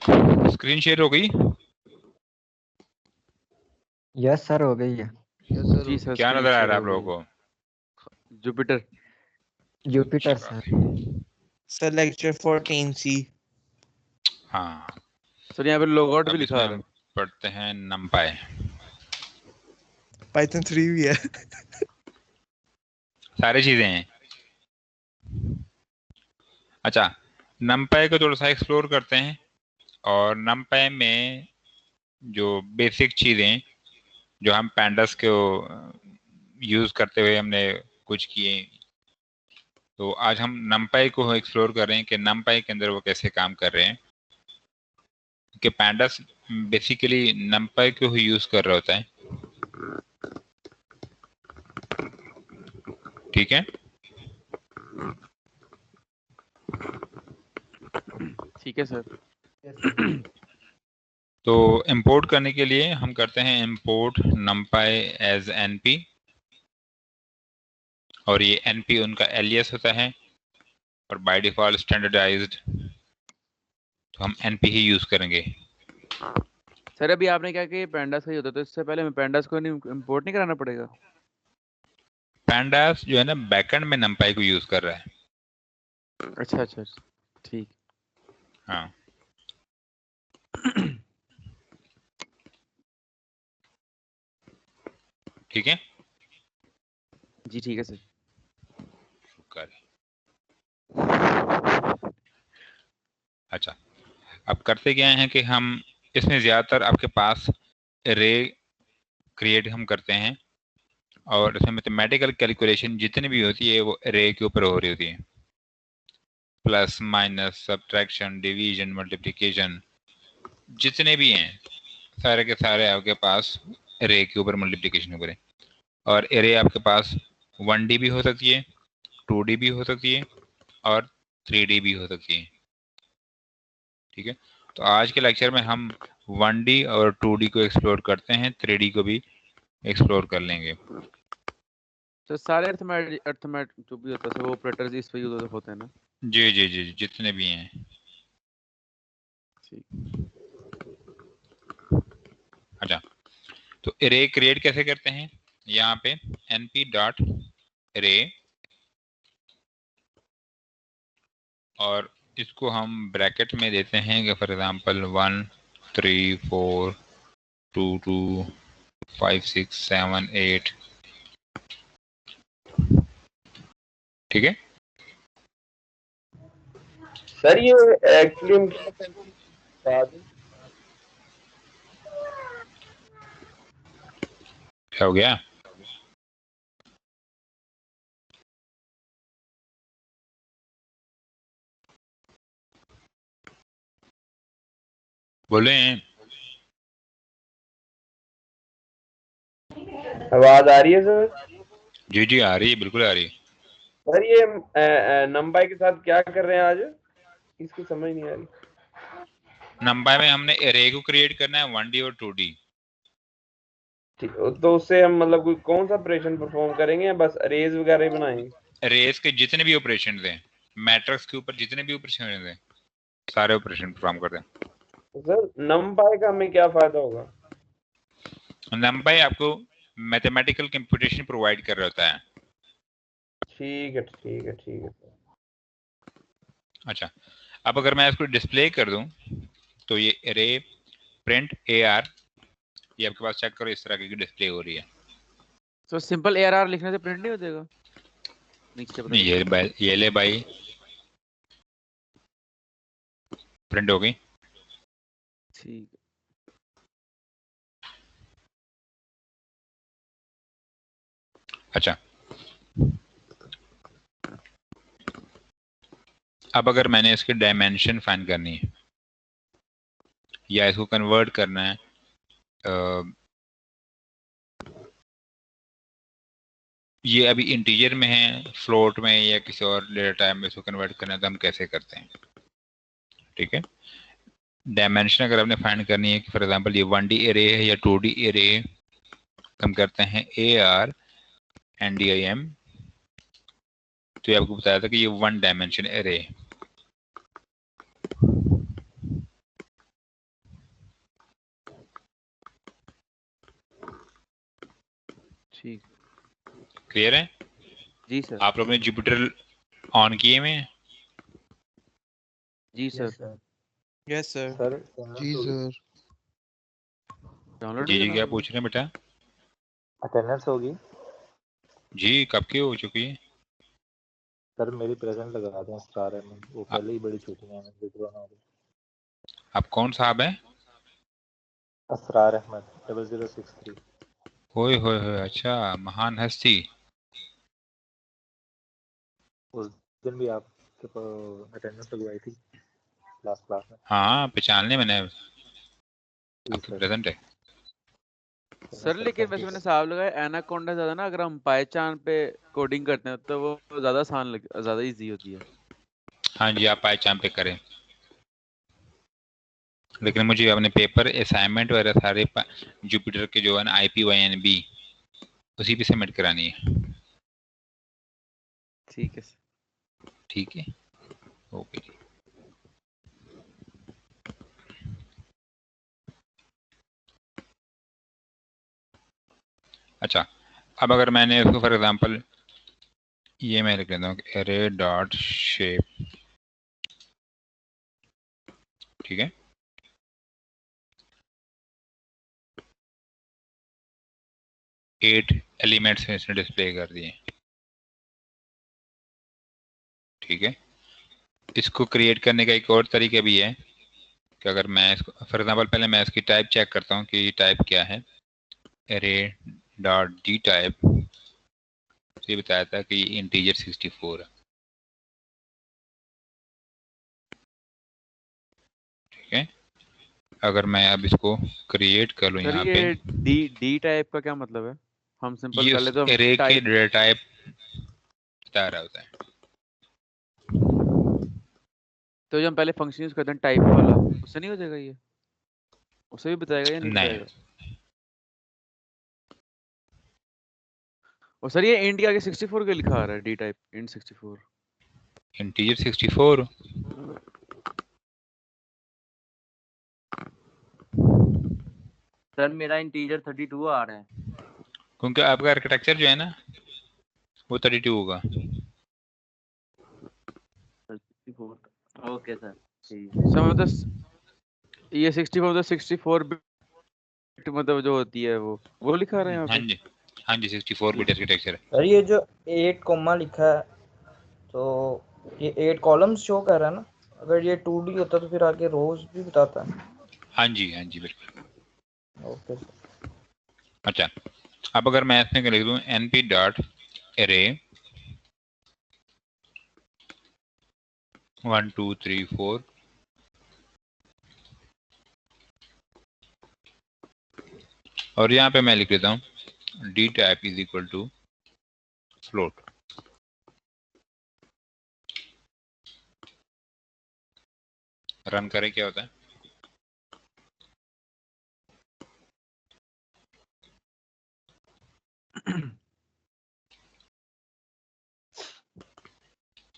Screen share हो गई? Yes sir, हो गई है। जी सर, क्या स्क्रीन नजर आ शेयर रहा है हो आप लोगों गई। को? Jupiter. Jupiter sir. Sir lecture 14C। हाँ, सर यहाँ पे लॉगआउट भी अब लिखा इसमें आ हम रहा पढ़ते हैं numpy। पाइथन 3 भी है। सारी चीजें हैं। अच्छा, numpy को थोड़ा सा एक्सप्लोर करते हैं, और numpy में जो बेसिक चीजें जो हम pandas को यूज करते हुए हमने कुछ किए, तो आज हम numpy को एक्सप्लोर कर रहे हैं कि numpy के अंदर वो कैसे काम कर रहे हैं। कि pandas बेसिकली numpy को ही यूज कर रहा होता है, ठीक है। ठीक है सर। तो इंपोर्ट करने के लिए हम करते हैं इंपोर्ट numpy एज np, और ये np उनका एलियस होता है, और बाय डिफॉल्ट स्टैंडर्डाइज्ड, तो हम np ही यूज करेंगे। सर अभी आपने क्या किया, पैंडास का ही होता, तो इससे पहले हमें पैंडास को इंपोर्ट नहीं कराना पड़ेगा? pandas जो है ना बैकएंड में numpy को यूज कर रहा है। अच्छा अच्छा, ठीक। हाँ, ठीक है। जी ठीक है सर। अच्छा, अब करते क्या है कि हम इसमें ज्यादातर आपके पास रे क्रिएट हम करते हैं, और इसमें मैथमेटिकल कैलकुलेशन जितनी भी होती है वो रे के ऊपर हो रही होती है। Plus minus subtraction division multiplication जितने भी हैं सारे के सारे आपके पास रे के ऊपर मल्टीप्लिकेशन ऊपर है। और एरे आपके पास 1D भी हो सकती है, 2D भी हो सकती है, और 3D भी हो सकती है, ठीक है। तो आज के लेक्चर में हम 1D और 2D को एक्सप्लोर करते हैं, 3D को भी एक्सप्लोर कर लेंगे। तो सारे अर्थमेटिक जो भी होता है वो ऑपरेटर्स इस पे यूज होते हैं ना? जी जी जी, जितने भी हैं। अच्छा, तो एरे क्रिएट कैसे करते हैं? यहाँ पे np डॉट रे, और इसको हम ब्रैकेट में देते हैं कि फॉर एग्जांपल 1 3 4 2 2 5 6 7 8, ठीक है। सर ये एक्चुअली हम क्या हो गया? बोले आवाज आ रही है सर? जी जी आ रही है, बिल्कुल आ रही है। सर ये नंबर के साथ क्या कर रहे हैं आज, इसकी समझ नहीं आ रही। नंबर में हमने एरे को क्रिएट करना है 1D और 2D। ठीक, तो उससे हम मतलब कोई कौन सा ऑपरेशन परफॉर्म करेंगे या बस अरेज वगैरह ही बनाएंगे? एरेज के जितने भी ऑपरेशन हैं, मैट्रिक्स के ऊपर जितने भी ऑपरेशन हैं, सारे ऑपरेशन परफॉर्म करते हैं। तो सर नंपाई का हमें क्या फायदा होगा? नंपाई आपको मैथमेटिकल कंप्यूटेशन प्रोवाइड कर रहा होता है। ठीक है ठीक है ठीक है। अच्छा, अब अगर मैं इसको डिस्प्ले कर दूं तो ये एरे प्रिंट AR, ये आपके पास चेक करो इस तरह की डिस्प्ले हो रही है। तो सिंपल ARR लिखने से प्रिंट नहीं हो जाएगा नीचे? ये ले भाई, प्रिंट हो गई। ठीक। अच्छा, अब अगर मैंने इसकी डायमेंशन फाइंड करनी है या इसको कन्वर्ट करना है, ये अभी इंटीजर में है, फ्लोट में या किसी और डेटा टाइप में इसको कन्वर्ट करना है, तो हम कैसे करते हैं, ठीक है। डायमेंशन अगर आपने फाइंड करनी है कि फॉर एग्जांपल ये 1D एरे है या 2D एरे है, हम करते हैं AR NDIM, तो ये आपको बताया था कि ये 1 डायमेंशन एरे है। ठीक। क्लियर है? जी सर। आप लोग ने जुपिटर ऑन किए हुए हैं? जी सर। Yes, sir. जी सर। डाउनलोड जी भी जी, करना क्या होगा। पूछ रहे हैं बेटा? अटेंडेंस होगी जी, कब की हो चुकी है? सर, मेरी प्रेजेंट लगा दें स्टार है वो पहले ही बड़ी छुट्टियां हैं विड्रॉ ना हो। आप कौन साहब हैं? असरार अहमद 0063। होए होए होए, अच्छा, महान हस्ती। उस दिन भी आपके अटेंडेंस लगवाई थी लास्ट क्लास में। हाँ, पहचानने मैंने जी आपकी सर। प्रेजेंट है। सर लेकिन वैसे मैंने हिसाब लगाया एनाकोंडा ज्यादा ना, अगर हम पाइथन पे कोडिंग करते हैं तो वो ज्यादा आसान ज्यादा इजी होती है। हाँ जी, आप पाइथन पे करें, लेकिन मुझे अपने पेपर असाइनमेंट वगैरह सारे जुपिटर के जो है ना IPYNB उसी पे सबमिट करानी है। ठीक है सर। ठीक है, ओके जी। अच्छा, अब अगर मैंने इसको फॉर एग्जांपल ये मैं लिख लेता हूँ एरे डॉट शेप, ठीक है, एट एलिमेंट्स में इसने डिस्प्ले कर दिए, ठीक है। इसको क्रिएट करने का एक और तरीका भी है कि अगर मैं इसको फॉर एग्जांपल पहले मैं इसकी टाइप चेक करता हूँ कि टाइप क्या है। एरे डॉट डी टाइप ये बताया था कि इंटीजर 64 है, ठीक है। अगर मैं अब इसको क्रिएट कर लूँ सर यहाँ पे, ये डी टाइप का क्या मतलब है? हम सिंपल ये पहले उस तो हम एरे के टाइप, डेटा टाइप बता रहा होता है। तो जो हम पहले फंक्शन यूज करते हैं टाइप वाला, उससे नहीं हो जाएगा ये? उससे भी बताएगा या नहीं नहीं, बताएगा? और सर ये इंट आगे 64 के लिखा आ रहा है, D type int 64। Integer 64 sir मेरा इंटीजर 32 आ रहा है। क्योंकि आपका आर्किटेक्चर जो है ना वो 32 होगा। 64। ओके सर, ठीक। सर मतलब ये 64 मतलब 64 बिट मतलब जो होती है वो लिखा रहा है यहाँ हाँ पे। जी, हाँ जी, 64 बिट आर्किटेक्चर है। सर ये जो 8 कॉमा लिखा है तो ये 8 कॉलम्स शो कर रहा है ना? अगर ये 2D होता तो फिर आगे रोज भी बताता है। हाँ जी, हाँ जी, बिल्कुल। Okay sir. अच्छा, अब अगर मैं इसमें लिख दूँ np डॉट एरे 1 2 3 4 और यहाँ पे मैं लिख देता हूँ D type is equal to float. Run करें, क्या होता है?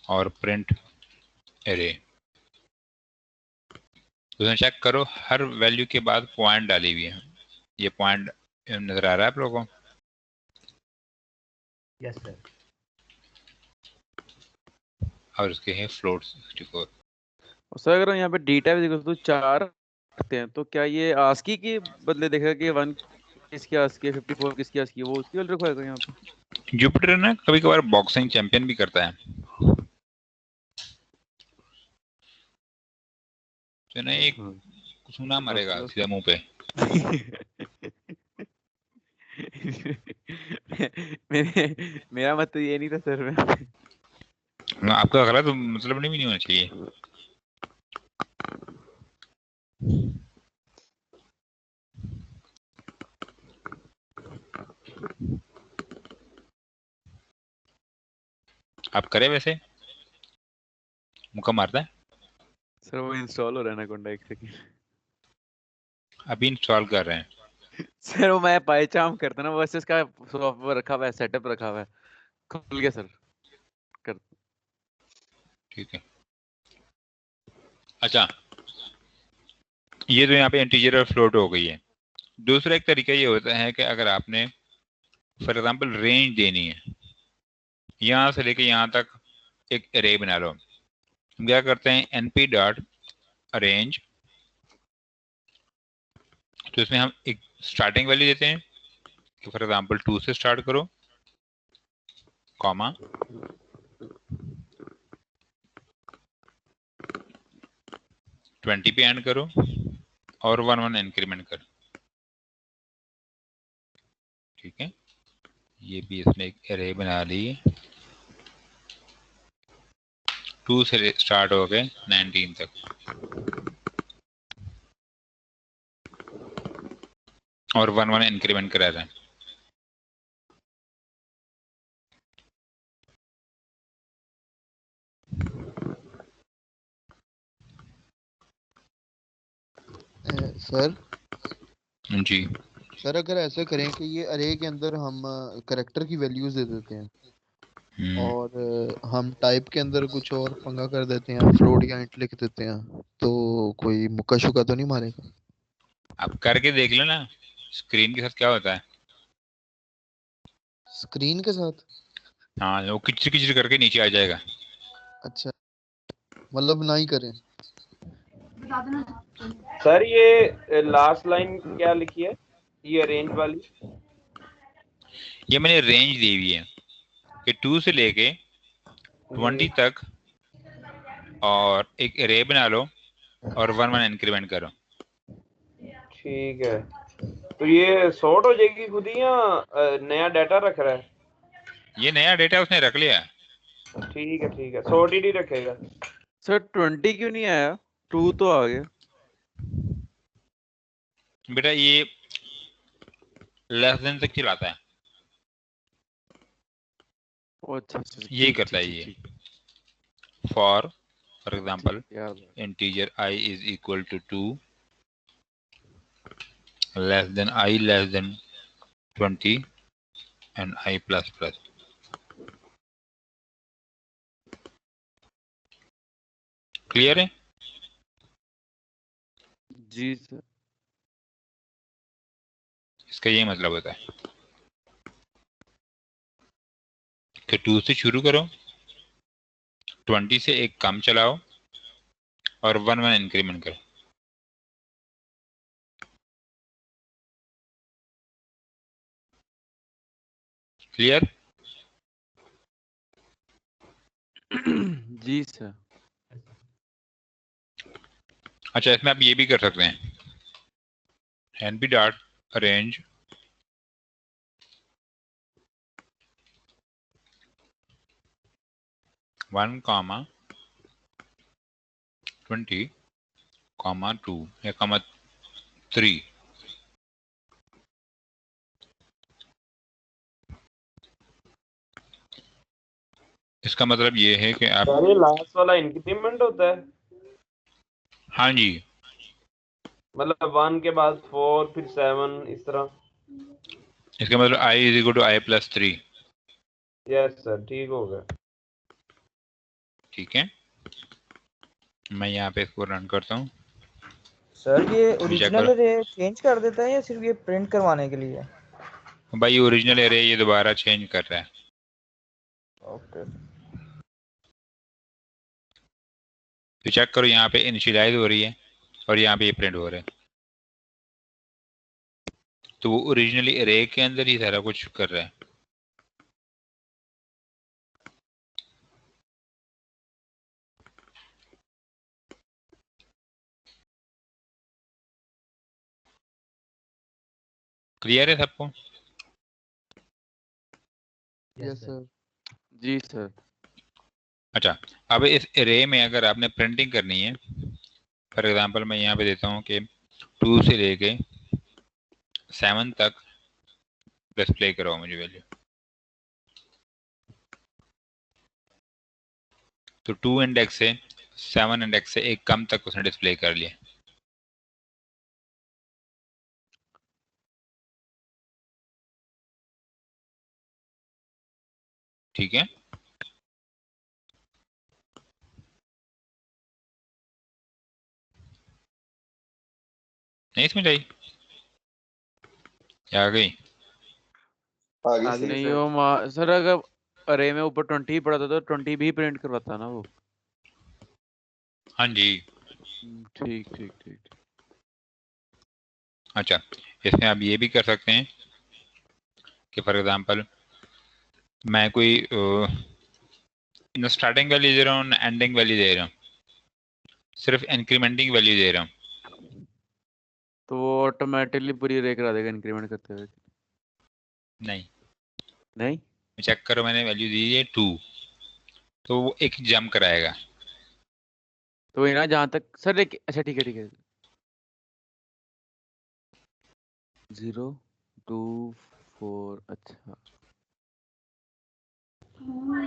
और प्रिंट एरे, तो चेक करो हर वैल्यू के बाद पॉइंट डाली हुई है। ये पॉइंट नजर आ रहा है आप लोगों को? Yes sir. और इसके हैं फ्लोट 64। और सर अगर हम यहाँ पे डी टाइप देखो तो 4 रखते हैं, तो क्या ये आस्की के बदले देखेगा कि 1 किसकी आस्की है, 54 किसकी आस्की है, वो उसकी वैल्यू रखवाएगा यहाँ पे? जुपिटर ना कभी कभार बॉक्सिंग चैंपियन भी करता है, तो ना एक सुना मरेगा सीधा मुंह पे। मेरा मत तो ये नहीं था सर में। ना, आपका गलत मतलब नहीं होना चाहिए। आप करें वैसे, मुक्का मारता है। सर वो इंस्टॉल हो रहा है ना कोंडा, एक सेकंड। अभी इंस्टॉल कर रहे हैं। सर वो मैं पाइचाम करता ना, बस इसका सॉफ्टवेयर रखा हुआ है, सेटअप रखा हुआ है, खुल गया सर, कर। ठीक है। अच्छा, ये तो यहाँ पे इंटीजर और फ्लोट हो गई है। दूसरा एक तरीका ये होता है कि अगर आपने फॉर एग्जांपल रेंज देनी है, यहाँ से लेके यहाँ तक एक अरे बना लो। हम क्या करते हैं, np डॉट अरेंज, तो इसमें हम एक स्टार्टिंग वैल्यू देते हैं कि फॉर एग्जांपल 2 से स्टार्ट करो, कॉमा 20 पे एंड करो और 1 1 इंक्रीमेंट करो। ठीक है, ये भी इसमें एक एरे बना ली, 2 से स्टार्ट हो गए 19 तक, और 1 1 इंक्रीमेंट करा रहे हैं। सर जी सर अगर ऐसा करें कि ये अरे के अंदर हम करेक्टर की वैल्यूज दे देते हैं और हम टाइप के अंदर कुछ और पंगा कर देते हैं, फ्लोट या इंट लिख देते हैं, तो कोई मुक्का शुक्का तो नहीं मारेगा? आप करके देख लो ना स्क्रीन के साथ क्या होता है। स्क्रीन के साथ? हाँ, वो किचर किचर करके नीचे आ जाएगा। अच्छा, मतलब ना ही करें। सर ये लास्ट लाइन क्या लिखी है, ये रेंज वाली? ये मैंने रेंज दी हुई है कि 2 से लेके 20 तक, और एक एरे बना लो और 1 1 इंक्रीमेंट करो। ठीक है, तो ये सॉर्ट हो जाएगी खुद ही या नया डाटा रख रहा है? ये नया डेटा उसने रख लिया। ठीक है, सॉर्टेड ही रखेगा। सर 20 क्यों नहीं आया, 2 तो आ गया। बेटा ये लेस देन तक चलाता है, अच्छा यही करता है ये। For example integer I is equal to 2, less than I less than 20 and I plus plus. Clear है? जी सर। इसका ये मतलब होता है कि 2 से शुरू करो, 20 से एक कम चलाओ और 1 1 इंक्रीमेंट करो। क्लियर? जी सर। अच्छा, इसमें आप ये भी कर सकते हैं, np dot arrange one comma 20 comma 2 या कॉमा 3। इसका मतलब ये है कि आप, ये लास्ट वाला इंक्रीमेंट होता है? हाँ जी, मतलब 1 के बाद 4 फिर 7 इस तरह? इसका मतलब I is equal to I plus 3। Yes sir, ठीक हो गया। ठीक है, मैं यहाँ पे इसको रन करता हूँ। सर ये चेक ओरिजिनल करो अरे चेंज कर देता है या सिर्फ ये प्रिंट करवाने के लिए? भाई, ओरिजिनल एरे ये दोबारा चेंज कर रहा है। ओके। तो चेक करो, यहाँ पे इनिशियलाइज हो रही है और यहाँ पे ये प्रिंट हो रहा है। तो वो ओरिजिनली एरे के अंदर ही सारा कुछ कर रहा है। क्लियर है सबको? Yes sir. जी सर। अच्छा, अब इस एरे में अगर आपने प्रिंटिंग करनी है, फॉर एग्जांपल मैं यहाँ पे देता हूँ कि 2 से लेके 7 तक डिस्प्ले करो मुझे वैल्यू, तो 2 इंडेक्स से 7 इंडेक्स से एक कम तक उसने डिस्प्ले कर लिया। ठीक है, नहीं समझ आई? आ गई? आगे आगे से नहीं सर। वो सर अगर अरे में ऊपर 20 पड़ा था तो 20 भी प्रिंट करवाता ना वो। हाँ जी। ठीक ठीक ठीक। अच्छा, इसमें आप ये भी कर सकते हैं कि फॉर एग्जांपल मैं कोई स्टार्टिंग वैल्यू दे रहा हूँ, एंडिंग वैल्यू दे रहा हूँ, सिर्फ इंक्रीमेंटिंग वैल्यू दे रहा हूँ। तो वो ऑटोमेटिकली पूरी रे करा देगा इंक्रीमेंट करते हुए? नहीं, नहीं चेक करो, मैंने वैल्यू दी है 2, तो वो एक जंप कराएगा। तो ये ना जहाँ तक सर एक अच्छा ठीक है 0 2 4 अच्छा।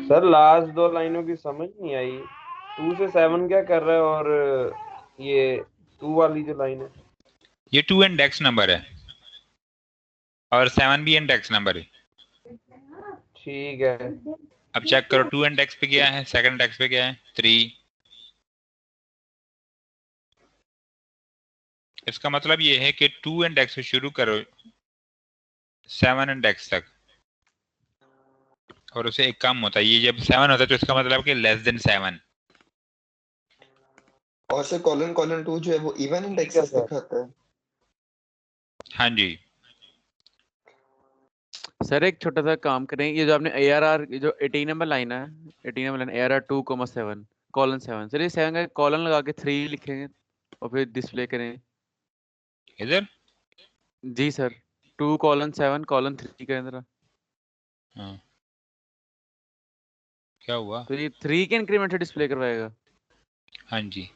सर लास्ट दो लाइनों की समझ नहीं आई, 2 से 7 क्या कर रहा है, और ये 2 वाली जो लाइन है। ये 2 इंडेक्स नंबर है और 7 भी इंडेक्स नंबर है। ठीक है। अब चेक करो 2 इंडेक्स पे गया है, सेकंड इंडेक्स पे गया है 3। इसका मतलब ये है कि 2 इंडेक्स से शुरू करो 7 इंडेक्स तक, और उसे एक काम होता है, ये जब 7 होता है तो इसका मतलब कि लेस देन 7। और से कॉलन कॉलन 2 जो है वो इवन ठीक है इंडेक्सेस सर। दिखाता है। हाँ जी। सर एक छोटा सा काम करें, ये जो आपने ARR जो 18 नंबर लाइन है, 18 number line ARR 2,7 colon 7, sir ये 7 का कॉलन लगा के 3 लिखेंगे और फिर डिस्प्ले करें। इधर जी सर 2:7 3 करें जरा। हाँ, क्या हुआ? तो ये 3 के इंक्रीमेंट से डिस्प्ले करवाएगा? हाँ जी।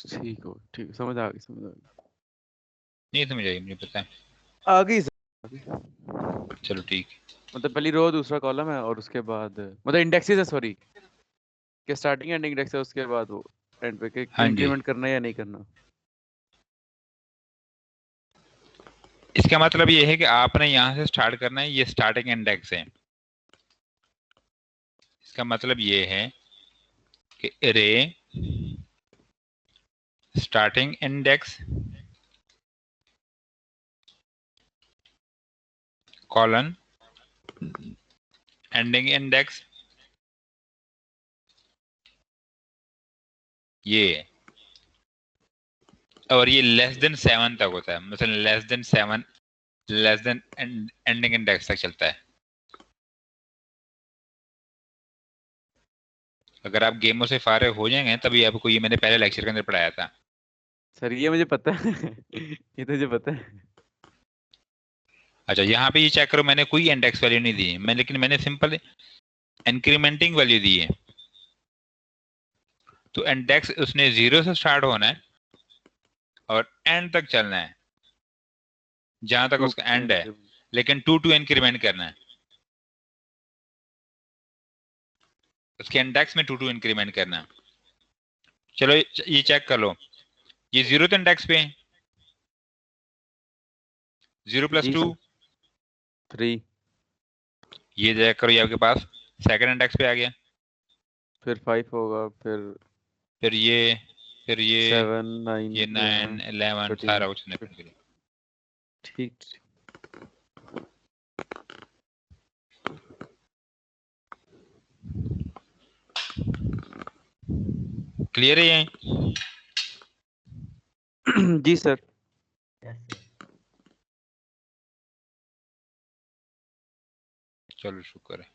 ठीक हो ठीक, समझ आ गई नहीं समझ आई, मुझे पता है। आ गई सर। चलो ठीक। मतलब पहली रो दूसरा कॉलम है और उसके बाद मतलब इंडेक्सेस है सॉरी, कि स्टार्टिंग एंडिंग इंडेक्स है, उसके बाद वो एंड पे कि हाँ जी, इंक्रीमेंट करना है या नहीं करना। इसका मतलब ये है कि आपने यहाँ से स्टार्ट करना है, ये स्टार्टिंग इंडेक्स है। इसका मतलब ये है कि अरे starting index colon ending index ये है, और ये लेस देन 7 तक होता है, मतलब less than 7, less than ending index तक चलता है। अगर आप गेमों से फारिग हो जाएंगे तभी आपको, ये मैंने पहले लेक्चर के अंदर पढ़ाया था। सर ये मुझे पता है ये तो मुझे पता है। अच्छा, यहाँ पे ये चेक करो, मैंने कोई इंडेक्स वैल्यू नहीं दी है लेकिन मैंने सिंपल इंक्रीमेंटिंग वैल्यू दी है। तो इंडेक्स उसने 0 से स्टार्ट होना है और एंड तक चलना है, जहां तक 2 उसका एंड है, लेकिन 2 इंक्रीमेंट करना है। उसके इंडेक्स में 2 इंक्रीमेंट करना है। चलो ये चेक कर लो, ये 0 तो इंडेक्स पे है, 0 + 2 3, ये चेक करो, ये आपके पास सेकंड इंडेक्स पे आ गया। फिर 5 होगा, फिर ये 7 9 ये 9 11 सारा कुछ नहीं फिर। ठीक। क्लियर है ये? जी सर। चलो शुक्र है।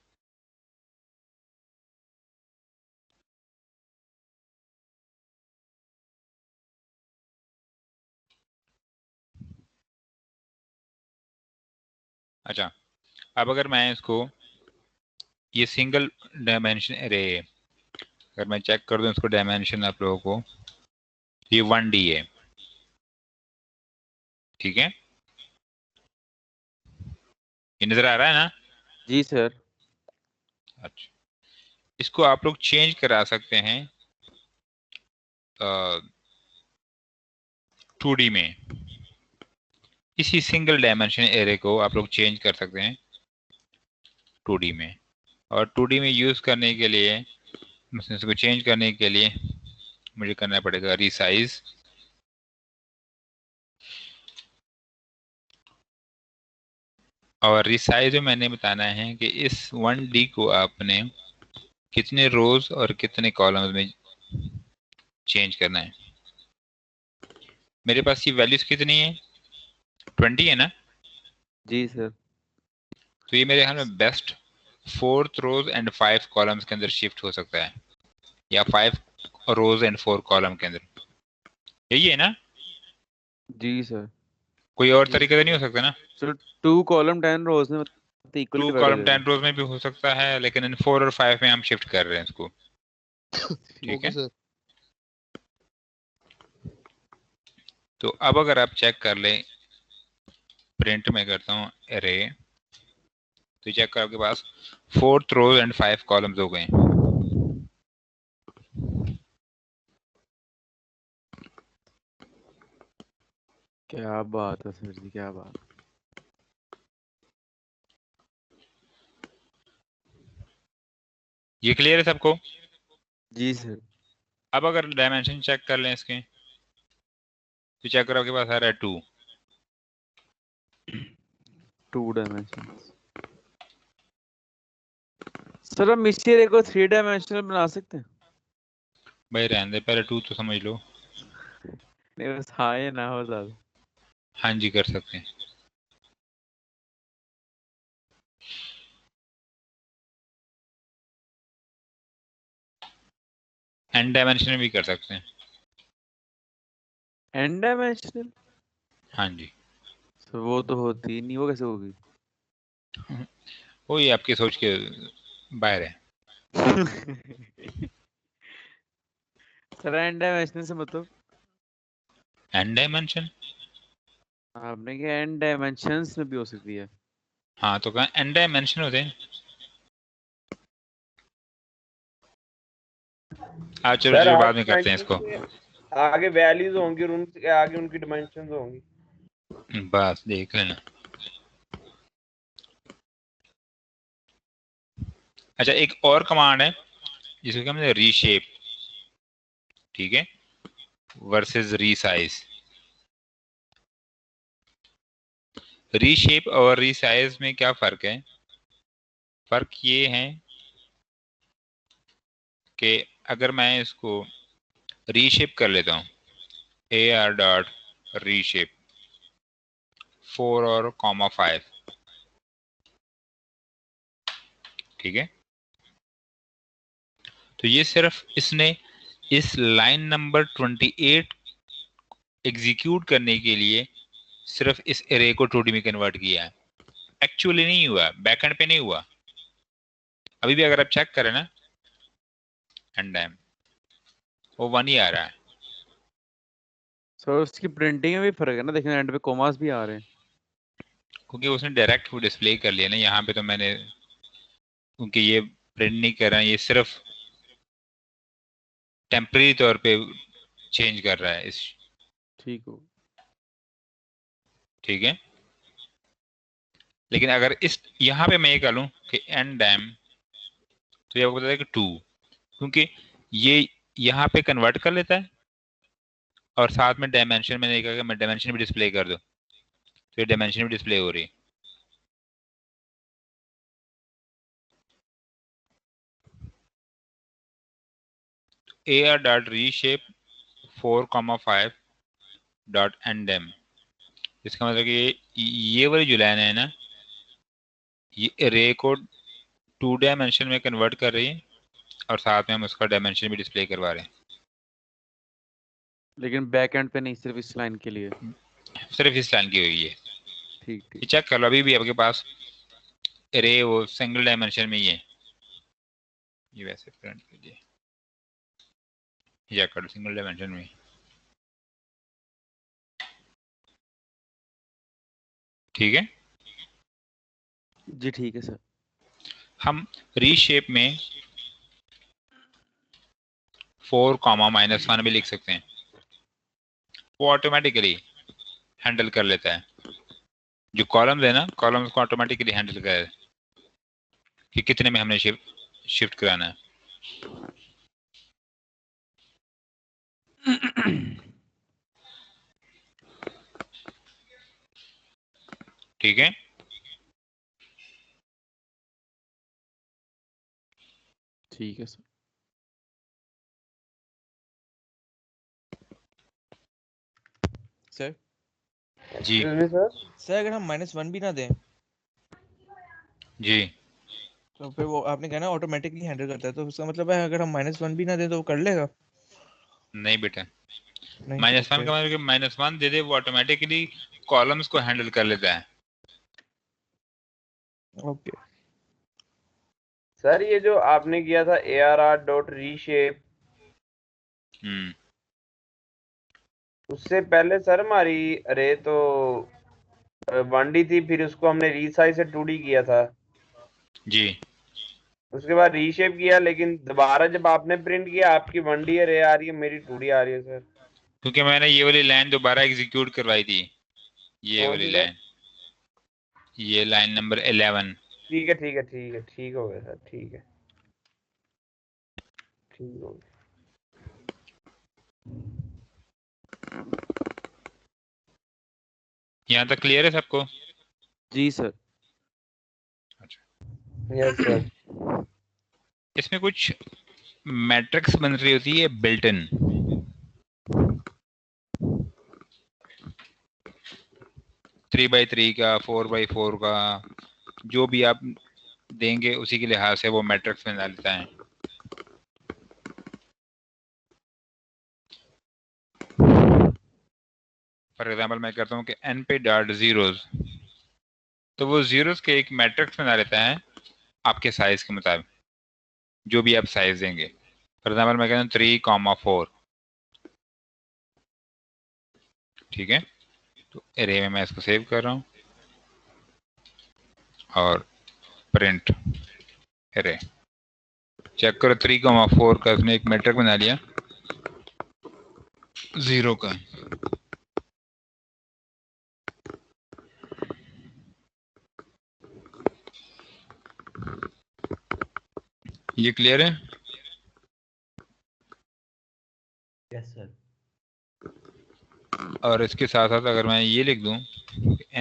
अच्छा, अब अगर मैं इसको, ये सिंगल डायमेंशन एरे, अगर मैं चेक कर दूं इसको डायमेंशन आप लोगों को, ये 1D है, ठीक है? ये नजर आ रहा है ना? जी सर। अच्छा, इसको आप लोग चेंज करा सकते हैं 2D में। इसी सिंगल डायमेंशन एरे को आप लोग चेंज कर सकते हैं 2D में, और 2D में यूज करने के लिए, इसको चेंज करने के लिए मुझे करना पड़ेगा रिसाइज और रिसाइज में मैंने बताना है कि इस 1D को आपने कितने रोज और कितने कॉलम्स में चेंज करना है। मेरे पास ये वैल्यूज कितनी है, 20 है ना? जी सर। तो ये मेरे ख्याल में बेस्ट 4 रोज एंड 5 कॉलम्स के अंदर शिफ्ट हो सकता है, या 5 रोज एंड 4 कॉलम के अंदर। यही है ना? जी सर। कोई और तरीका तो नहीं हो सकता ना? सर 2 कॉलम 10 रोज में इक्वल 2 डिवाइड हो कॉलम जाएगा। 10 रोज में भी हो सकता है, लेकिन इन 4 और 5 में हम शिफ्ट कर रहे हैं इसको। ठीक ओके है, सर। तो अब अगर आप चेक कर लें, प्रिंट में करता हूँ एरे, तो चेक कर आपके पास 4 रोज एंड 5 कॉलम्स हो गए। क्या बात है सर जी, क्या बात। ये क्लियर है सबको? जी सर। अब अगर डायमेंशन चेक कर लें इसके, तो चेक करो आपके पास आ रहा है 2। 2 डायमेंशन। सर हम इस एरे को 3 डायमेंशनल बना सकते हैं? भाई रहने दे, पहले 2 तो समझ लो। नहीं बस हाँ या ना हो ज्यादा। हाँ जी, कर सकते हैं। एन डायमेंशन में भी कर सकते हैं। N dimensional? हाँ जी, तो वो तो होती ही नहीं, वो कैसे होगी? वो ये आपकी सोच के बाहर है। सर एन डायमेंशनल से मतलब? N dimension? आपने क्या एन डायमेंशंस में भी हो सकती है? हाँ, तो कहा एन डायमेंशन होते हैं। चलो सर चलो, आप बाद में करते हैं इसको। आगे वैल्यूज होंगी और उनके आगे उनकी डिमेंशंस होंगी। बस देख लेना। अच्छा, एक और कमांड है जिसको कहते हैं रीशेप, ठीक है, वर्सेस रीसाइज। रीशेप और रीसाइज में क्या फर्क है? फर्क ये है कि अगर मैं इसको रीशेप कर लेता हूँ, AR डॉट रीशेप 4 और कॉमा 5, ठीक है, तो ये सिर्फ इसने इस लाइन नंबर 28 एग्जीक्यूट करने के लिए सिर्फ इस एरे को 2D में कन्वर्ट किया है। एक्चुअली नहीं हुआ, बैकएंड पे नहीं हुआ। अभी भी अगर आप चेक करें ना, एंड टाइम वो 1 ही आ रहा है। सर उसकी प्रिंटिंग में भी फर्क है ना, देखना एंड पे कोमास भी आ रहे हैं। क्योंकि उसने डायरेक्ट वो डिस्प्ले कर लिया ना, यहाँ पे तो मैंने, क्योंकि ये प्रिंट नहीं कर रहा है, ये सिर्फ टेम्परेरी तौर पे चेंज कर रहा है इस, ठीक हो। ठीक है। लेकिन अगर इस यहाँ पे मैं ये कर लूँ कि एन डैम, तो ये आपको बता दें कि 2, क्योंकि ये यहाँ पे कन्वर्ट कर लेता है और साथ में डायमेंशन, मैंने कहा कि मैं डायमेंशन भी डिस्प्ले कर दूँ, तो ये डायमेंशन भी डिस्प्ले हो रही है। AR डॉट रीशेप 4,5 डॉट एंडेम, इसका मतलब कि ये वाली जो लाइन है ना, ये एरे को 2 डायमेंशन में कन्वर्ट कर रही है और साथ में हम उसका डायमेंशन भी डिस्प्ले करवा रहे हैं। लेकिन बैक एंड पे नहीं, सिर्फ इस लाइन के लिए। सिर्फ इस लाइन की हुई है। ठीक ये ठीक। चेक कर लो, अभी भी आपके पास एरे वो सिंगल डायमेंशन में ही है। ये वैसे प्रिंट कीजिए, चेक कर लो सिंगल डायमेंशन में, ठीक है। जी ठीक है सर। हम रीशेप में 4,-1 भी लिख सकते हैं, वो ऑटोमेटिकली हैंडल कर लेता है। जो कॉलम्स है ना, कॉलम्स को ऑटोमेटिकली हैंडल कर कि कितने में हमने शिफ्ट कराना है। ठीक है, ठीक है सर। सर जी Excuse me, sir? सर अगर हम -1 भी ना दें जी तो फिर वो आपने कहा ना ऑटोमेटिकली हैंडल करता है, तो उसका मतलब है अगर हम -1 भी ना दें तो वो कर लेगा? नहीं बेटा, नहीं, -1 ओके का मतलब -1 दे दे, वो ऑटोमेटिकली कॉलम्स को हैंडल कर लेता है। ओके। सर ये जो आपने किया था ARR.reshape, उससे पहले सर हमारी अरे तो 1D थी, फिर उसको हमने रीसाइज से 2D किया था। जी उसके बाद रीशेप किया, लेकिन दोबारा जब आपने प्रिंट किया आपकी 1D अरे आ रही है, मेरी 2D आ रही है सर। क्योंकि मैंने ये वाली लाइन दोबारा एग्जीक्यूट करवाई थी, ये कौन वाली सी सर? लाइन, ये लाइन नंबर 11। ठीक है ठीक है ठीक है, ठीक हो गया सर, ठीक है, ठीक हो गया। यहाँ तक क्लियर है सबको? जी सर। Yes sir. इसमें कुछ मैट्रिक्स बन रही होती है built in, three by three का, 4x4 का, जो भी आप देंगे उसी के लिहाज से वो मैट्रिक्स बना लेता है। फॉर एग्जांपल मैं करता हूँ कि n पे डॉट जीरोस, तो वो जीरोस के एक मैट्रिक्स बना लेता है आपके साइज के मुताबिक, जो भी आप साइज देंगे। फॉर एग्जांपल मैं कहता हूँ 3,4, ठीक है। तो एरे में मैं इसको सेव कर रहा हूँ और प्रिंट एरे। चेक करो 3,4 का उसने एक मैट्रिक बना लिया 0 का। ये क्लियर है? Yes sir. और इसके साथ साथ अगर मैं ये लिख दूं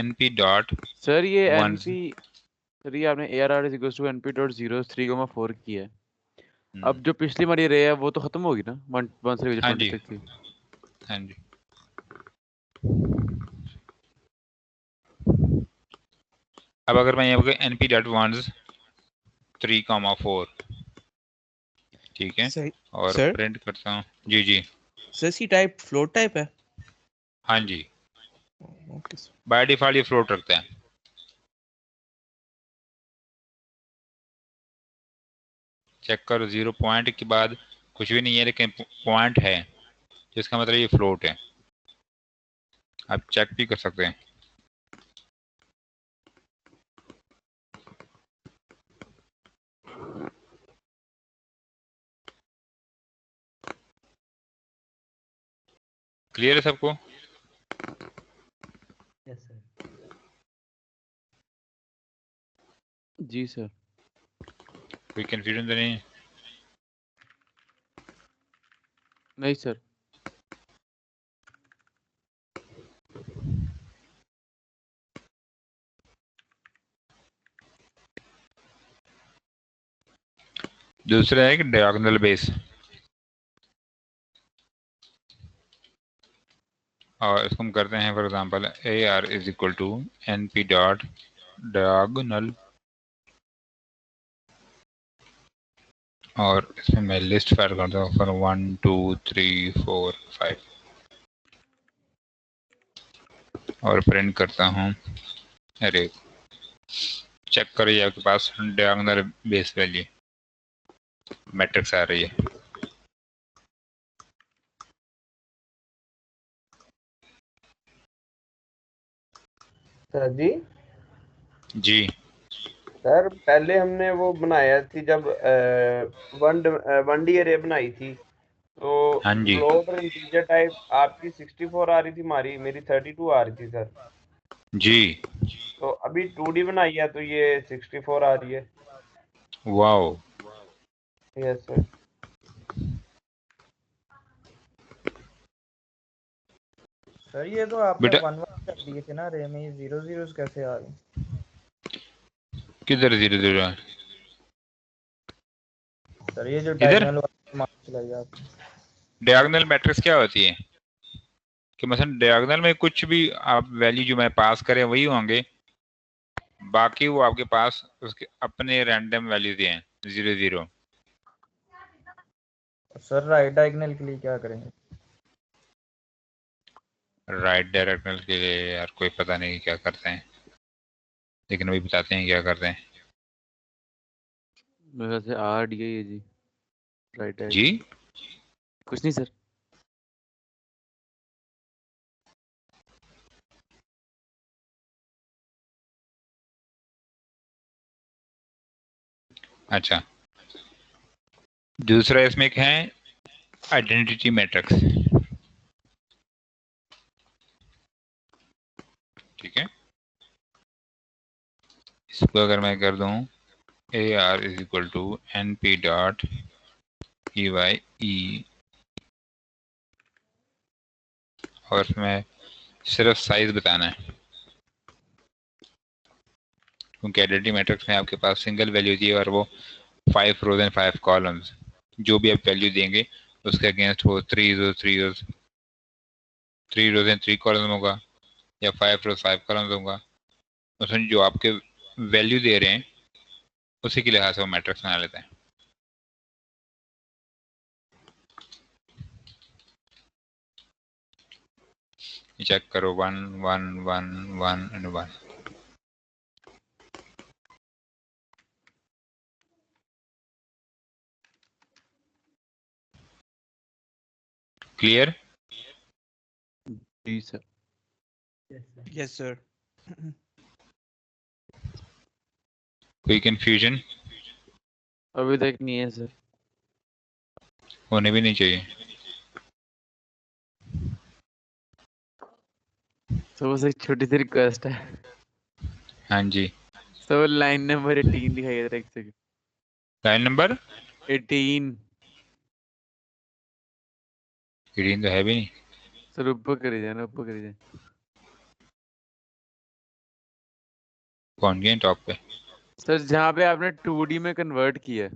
np डॉट सर ये वन, सर ये आपने ARR is equals to np.0 3,4 की है। अब जो पिछली हमारी रे है वो तो खत्म होगी ना, 1 से लेकर हाँ 20 जी तक थी। हाँ जी। अब अगर मैं यहाँ पर np डॉट वंस 3,4, ठीक है, सही और सर। प्रिंट करता हूँ। जी जी सर इसकी टाइप फ्लोट टाइप है? हाँ जी, ओके सर। बाय डिफॉल्ट ये फ्लोट रखता है। चेक करो 0 पॉइंट के बाद कुछ भी नहीं है, लेकिन पॉइंट है, जिसका मतलब ये फ्लोट है। आप चेक भी कर सकते हैं। क्लियर है सबको? Yes sir. जी सर। कोई कंफ्यूजन तो नहीं? नहीं सर। दूसरा है कि डायगोनल बेस, और इसको हम करते हैं for example AR is equal to np dot diagonal, और इसमें मैं लिस्ट फायर करता हूँ फॉर 1 2 3 4 5 और प्रिंट करता हूँ अरे। चेक करिए आपके पास डायगोनल बेस वैल्यू मैट्रिक्स आ रही है। सर जी जी सर, पहले हमने वो बनाया थी जब 1D अरे बनाई थी, तो हाँ जी फ्लोट और इंटीजर टाइप आपकी 64 आ रही थी, मेरी 32 आ रही थी सर। जी। तो अभी 2D बनाई है तो ये 64 आ रही है। वाओ। Yes sir. सर ये तो आपने बेटा 1 1 कर दिए थे ना रे में, ये 0 0 कैसे आ गए? किधर 0 0 है? सर ये जो इधर डायगोनल मार्क चलाइए आप। डायगोनल मैट्रिक्स क्या होती है कि मसलन डायगोनल में कुछ भी आप वैल्यू जो मैं पास करें वही होंगे, बाकी वो आपके पास उसके अपने रैंडम वैल्यू दिए हैं 0 0। सर राइट डायगोनल के लिए क्या करेंगे? राइट डायरेक्शनल के लिए यार कोई पता नहीं क्या करते हैं, लेकिन अभी बताते हैं क्या करते हैं। मेरे ख्याल से आर डी है ये जी, राइट जी कुछ नहीं सर। अच्छा, दूसरा इसमें एक है आइडेंटिटी मैट्रिक्स। ठीक है, इसको अगर मैं कर दूं A R is equal to N P dot E Y E, और इसमें सिर्फ साइज बताना है, क्योंकि आइडेंटिटी मैट्रिक्स में आपके पास सिंगल वैल्यू दी है और वो 5 रोज एंड 5 कॉलम्स, जो भी आप वैल्यू देंगे उसके अगेंस्ट वो 3 रोज एंड 3 कॉलम होगा, या 5 रोज 5 कॉलम्स होगा। उसमें जो आपके वैल्यू दे रहे हैं उसी के लिहाज से वो मैट्रिक्स बना लेते हैं। चेक करो 1 1 1 1 एंड 1। क्लियर? जी सर। Yes sir. कोई कंफ्यूजन? अभी तक नहीं है सर। होने भी नहीं चाहिए। तो बस एक छोटी सी रिक्वेस्ट है। हाँ जी, सर लाइन नंबर 18 दिखाइए जरा एक सेकंड। लाइन नंबर 18 18 तो है भी नहीं। सर ऊपर करी जाए ना, ऊपर करी जाए। कौन गए टॉप पे? सर जहाँ पे आपने 2D में कन्वर्ट किया है।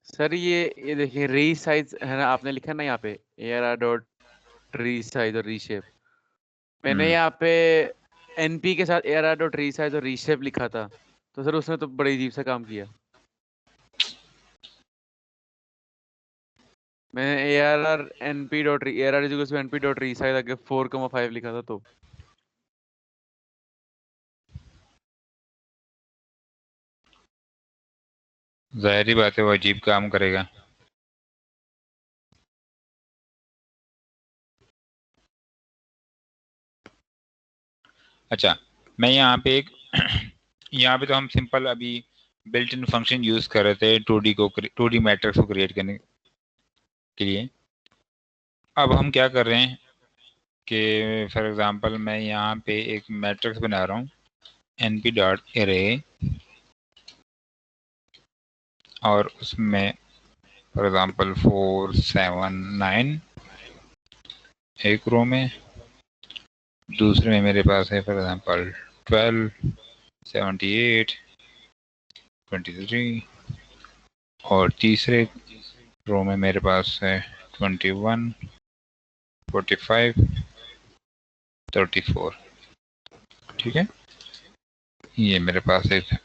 सर ये देखिए री साइज है ना, आपने लिखा ना यहाँ पे ARR डॉट री साइज और रीशेप। मैंने यहाँ पे NP के साथ ARR डॉट री साइज और रीशेप लिखा था, तो सर उसने तो बड़ी अजीब सा काम किया। मैंने ARR NP डॉट री ARR is equal to NP dot resize आगे 4,5 लिखा था। तो जाहिर बात है वो अजीब काम करेगा। अच्छा, मैं यहाँ पे एक यहाँ पे तो हम सिंपल अभी बिल्ट इन फंक्शन यूज कर रहे थे 2D मैट्रिक्स को क्रिएट करने के लिए। अब हम क्या कर रहे हैं कि फॉर एग्जांपल मैं यहाँ पे एक मैट्रिक्स बना रहा हूँ np डॉट एरे, और उसमें फॉर एग्जांपल 4 7 9 एक रो में, दूसरे में मेरे पास है फॉर एग्जांपल 12 78 23, और तीसरे रो में मेरे पास है 21 45 34। ठीक है, ये मेरे पास एक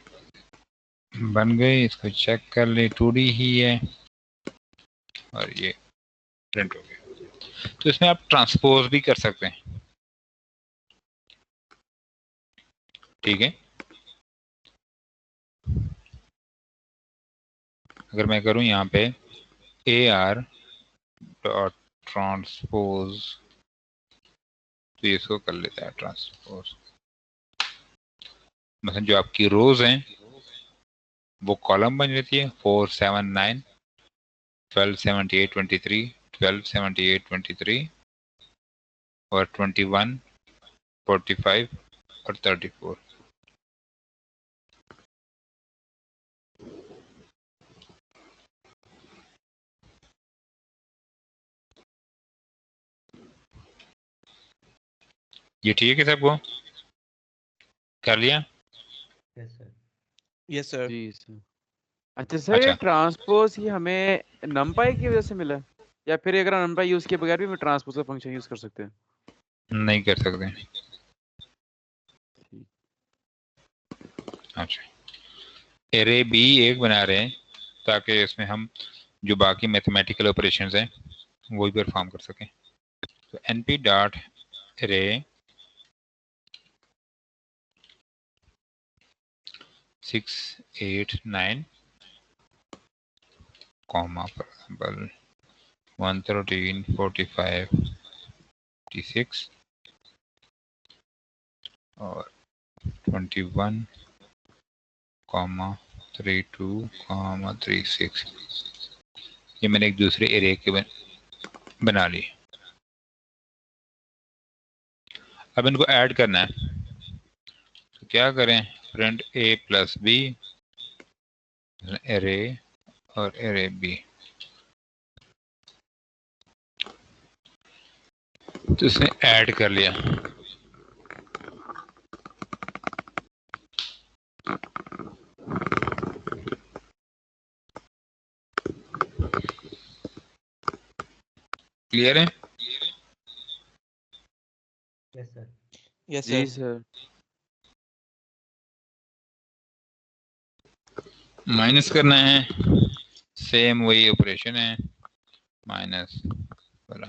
बन गई। इसको चेक कर ले, 2D ही है और ये प्रिंट हो गया। तो इसमें आप ट्रांसपोज भी कर सकते हैं। ठीक है, अगर मैं करूं यहाँ पे AR डॉट ट्रांसपोज, तो इसको कर लेता है ट्रांसपोज। मतलब जो आपकी रोज हैं वो कॉलम बन जाती है 4 7 9 12 78 23 12 78 23 और 21 45 और 34। ये ठीक है सबको? कर लिया? Yes sir. Yes sir. जी सर। अच्छा सर, ये अच्छा, ट्रांसपोज ही हमें नमपाई की वजह से मिला या फिर अगर नमपाई यूज किए बगैर भी हम ट्रांसपोज का फंक्शन यूज कर सकते हैं? नहीं कर सकते। अच्छा, एरे बी एक बना रहे हैं ताकि इसमें हम जो बाकी मैथमेटिकल ऑपरेशंस हैं वो भी परफॉर्म कर सकें। तो np dot array 689 comma for example 113 45 56 और 21 कॉमा 32 कॉमा 36। ये मैंने एक दूसरे एरे के बना लिए। अब इनको ऐड करना है, तो क्या करें? Print a plus B array और एरे बी। तो इसने ऐड कर लिया। क्लियर है? Yes sir. यस जी सर। सर। माइनस करना है, सेम वही ऑपरेशन है, माइनस वाला।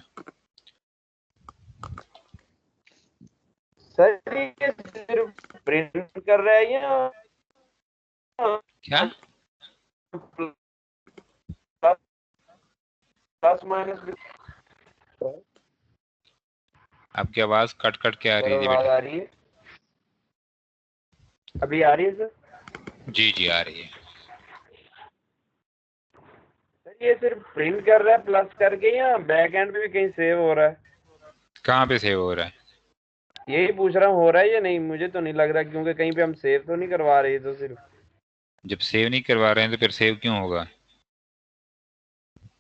सर ये सिर्फ प्रिंट कर रहा है या क्या? प्लस माइनस भी? आपकी आवाज कट कट के आ सर रही थी आवाज बेटा। आ रही है? अभी आ रही है सर? जी जी आ रही है। सर ये सिर्फ प्रिंट कर रहा है प्लस करके या बैक एंड पे भी कहीं सेव हो रहा है? कहाँ पे सेव हो रहा है? यही पूछ रहा हूँ हो रहा है या नहीं, मुझे तो नहीं लग रहा क्योंकि कहीं पे हम सेव तो नहीं करवा रहे, तो सिर्फ। जब सेव नहीं करवा रहे हैं तो फिर सेव क्यों होगा?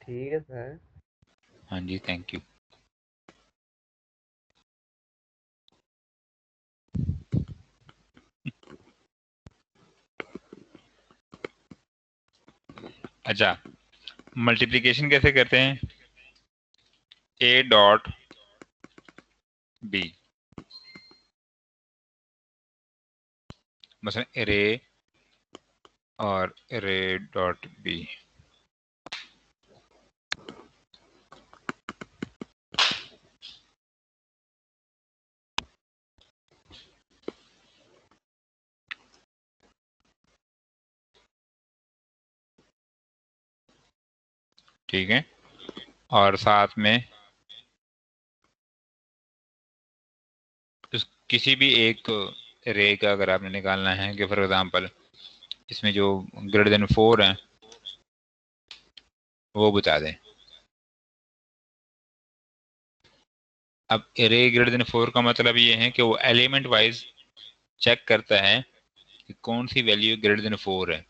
ठीक है सर। हाँ जी, थैंक यू। अच्छा, मल्टीप्लिकेशन कैसे करते हैं? a डॉट बी, मसलन एरे और एरे डॉट बी। ठीक है, और साथ में किसी भी एक रे का अगर आपने निकालना है कि फॉर एग्जांपल इसमें जो ग्रेटर देन 4 है वो बता दें। अब एरे ग्रेटर देन 4 का मतलब ये है कि वो एलिमेंट वाइज चेक करता है कि कौन सी वैल्यू ग्रेटर देन 4 है।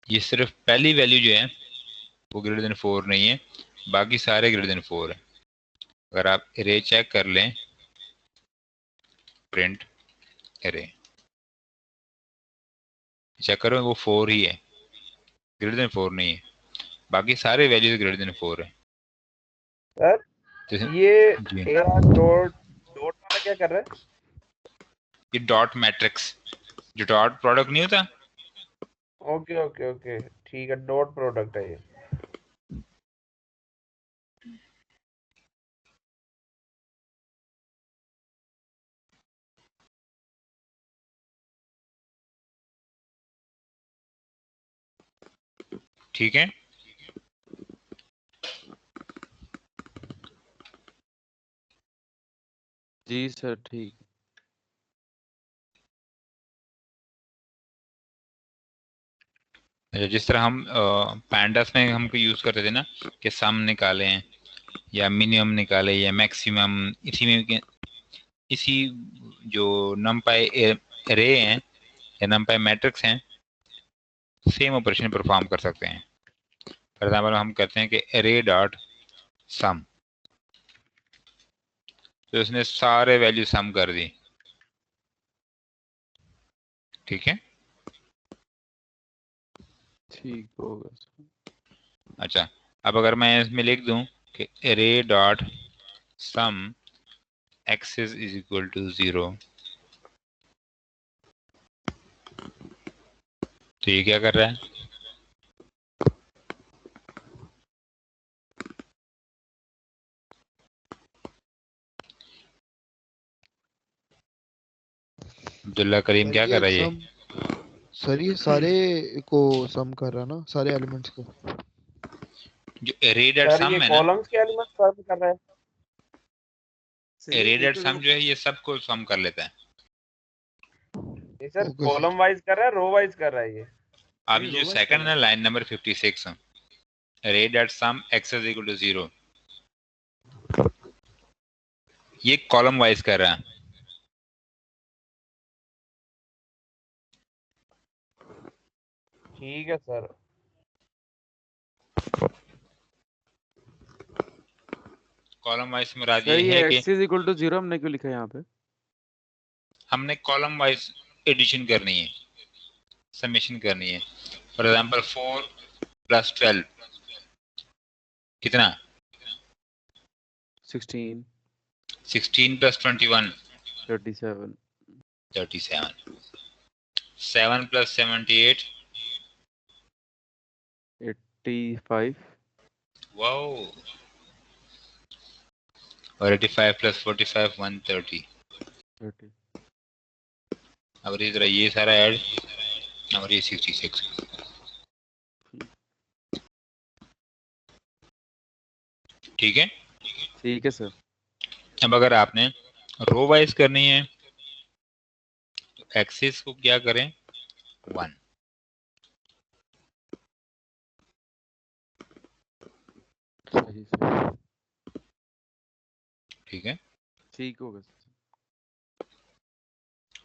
ये सिर्फ पहली वैल्यू जो है वो ग्रेटर देन 4 नहीं है, बाकी सारे ग्रेटर देन 4 है। अगर आप एरे चेक कर लें, प्रिंट एरे चेक करो, वो 4 ही है, ग्रेटर देन 4 नहीं है, बाकी सारे वैल्यूज ग्रेटर देन 4 है। सर ये जी, डॉट डॉट वाला क्या कर रहा है? ये डॉट मैट्रिक्स, जो डॉट प्रोडक्ट नहीं होता, ओके ओके ओके, ठीक है, डॉट प्रोडक्ट है ये। ठीक है। जी सर ठीक। अच्छा, जिस तरह हम पैंडास में हमको यूज करते थे ना कि सम निकालें या मिनिमम निकालें या मैक्सिमम, इसी में इसी जो नमपाई एरे हैं या नमपाई मैट्रिक्स हैं सेम ऑपरेशन परफॉर्म कर सकते हैं। फॉर एग्जाम्पल हम कहते हैं कि एरे डॉट सम, तो उसने सारे वैल्यू सम कर दी। ठीक है, ठीक होगा। अच्छा अब अगर मैं इसमें लिख दूं कि array dot sum axis is equal to 0, तो ये क्या कर रहा है? अब्दुल्ला करीम सर क्या ये कर रहा है ये? सम सर ये सारे को सम कर रहा ना, सारे एलिमेंट्स को। जो array डॉट सर ये सम है ना, कॉलम्स के एलिमेंट सर्व कर रहा है। array डॉट सम जो है ये सबको सम कर लेता है। ये sir okay sir. Column wise कर रहा है, रो वाइज कर रहा है ये? अब ये जो सेकंड है line number 56, array dot sum axis equal to 0, ये कॉलम वाइज कर रहा है। ठीक है सर। कॉलम वाइज मुराद सर ये ये है कि x इज इक्वल टू 0 हमने क्यों लिखा है यहाँ पे? हमने कॉलम वाइज एडिशन करनी है, समेशन करनी है। फॉर एग्जांपल 4 प्लस 12 कितना? 16 16 प्लस 21 37 37, 7 प्लस 78 85 वाओ, और 85 प्लस 45 130। 30 और इस तरह ये सारा ऐड, और ये 66। ठीक है, ठीक है सर। अब अगर आपने रो वाइज करनी है तो एक्सिस को क्या करें 1, सही सर। ठीक है। ठीक होगा सर।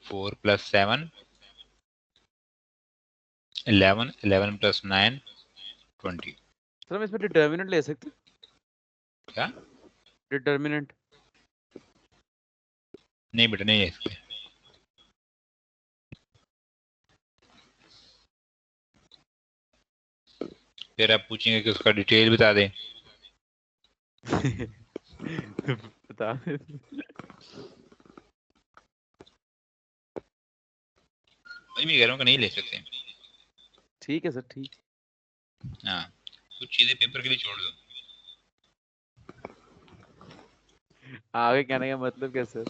4 plus 7 11, 11 plus 9 20। सर हम इसमें डिटर्मिनेंट ले सकते हैं? क्या? डिटर्मिनेंट? नहीं बेटा नहीं है इसके। फिर आप पूछेंगे कि उसका डिटेल बता दें। बता दे। मैं कह रहा हूँ कि नहीं ले सकते। ठीक है सर, ठीक। हाँ, कुछ चीजें पेपर के लिए छोड़ दो। आगे कहने का मतलब क्या सर?